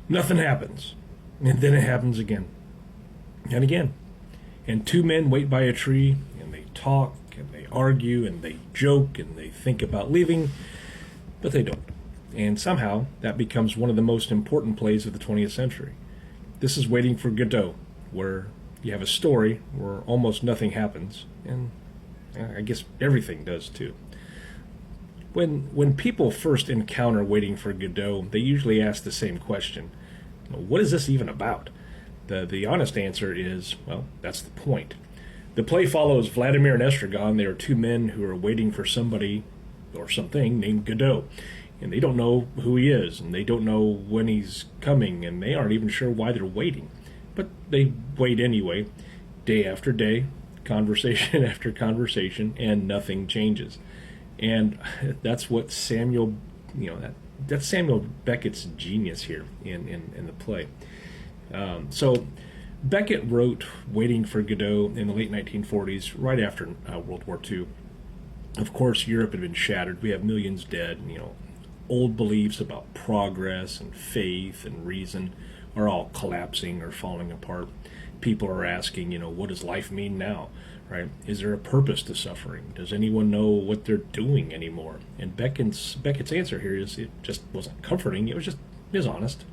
Nothing happens. And then it happens again and again. And two men wait by a tree, and they talk, and they argue, and they joke, and they think about leaving, but they don't. And somehow, that becomes one of the most important plays of the 20th century. This is Waiting for Godot, where you have a story where almost nothing happens, and I guess everything does too. When people first encounter Waiting for Godot, they usually ask the same question. What is this even about? The honest answer is, well, that's the point. The play follows Vladimir and Estragon. They are two men who are waiting for somebody or something named Godot. And they don't know who he is, and they don't know when he's coming, and they aren't even sure why they're waiting. But they wait anyway, day after day, conversation after conversation, and nothing changes. And that's what Samuel, that's Samuel Beckett's genius here in the play. So Beckett wrote Waiting for Godot in the late 1940s, right after World War II. Of course, Europe had been shattered. We have millions dead. Old beliefs about progress and faith and reason are all collapsing or falling apart. People are asking, what does life mean now, right? Is there a purpose to suffering? Does anyone know what they're doing anymore? And Beckett's answer here is it just wasn't comforting. It was honest.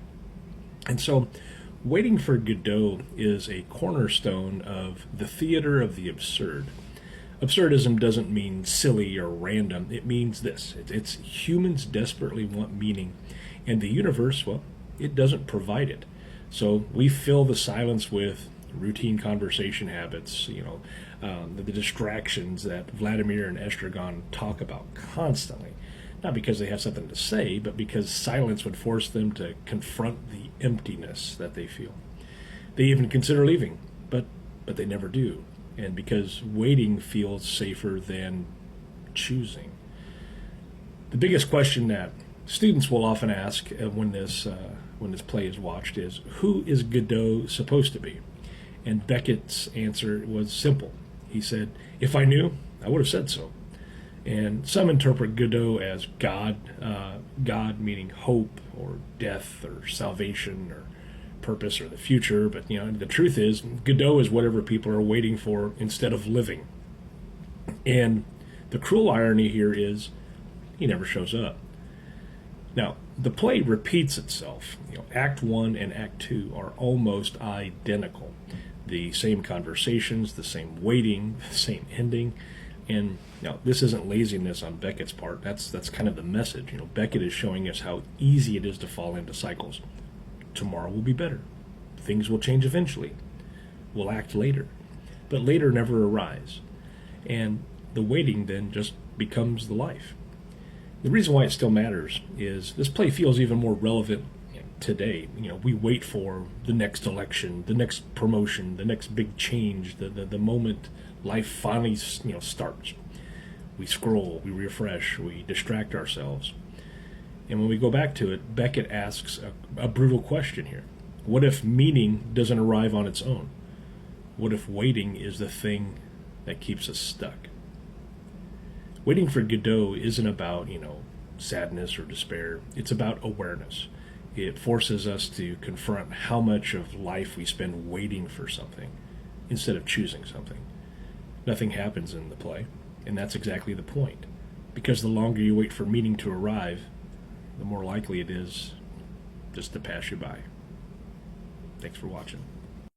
And so Waiting for Godot is a cornerstone of the theater of the absurd. Absurdism doesn't mean silly or random. It means this. It's humans desperately want meaning, and the universe, well, it doesn't provide it. So we fill the silence with routine conversation habits, the distractions that Vladimir and Estragon talk about constantly. Not because they have something to say, but because silence would force them to confront the emptiness that they feel. They even consider leaving, but they never do. And because waiting feels safer than choosing. The biggest question that students will often ask when this play is watched is, who is Godot supposed to be? And Beckett's answer was simple. He said, if I knew, I would have said so. And some interpret Godot as God, God meaning hope or death or salvation or purpose or the future, but the truth is Godot is whatever people are waiting for instead of living. And the cruel irony here is he never shows up. Now, the play repeats itself. Act 1 and Act 2 are almost identical. The same conversations, the same waiting, the same ending. And now, this isn't laziness on Beckett's part. That's kind of the message. Beckett is showing us how easy it is to fall into cycles. Tomorrow will be better. Things will change eventually. We'll act later. But later never arrives. And the waiting then just becomes the life. The reason why it still matters is this play feels even more relevant today. We wait for the next election, the next promotion, the next big change, the moment life finally starts. We scroll, we refresh, we distract ourselves. And when we go back to it, Beckett asks a brutal question here. What if meaning doesn't arrive on its own? What if waiting is the thing that keeps us stuck? Waiting for Godot isn't about, sadness or despair. It's about awareness. It forces us to confront how much of life we spend waiting for something instead of choosing something. Nothing happens in the play, and that's exactly the point. Because the longer you wait for meaning to arrive, the more likely it is just to pass you by. Thanks for watching.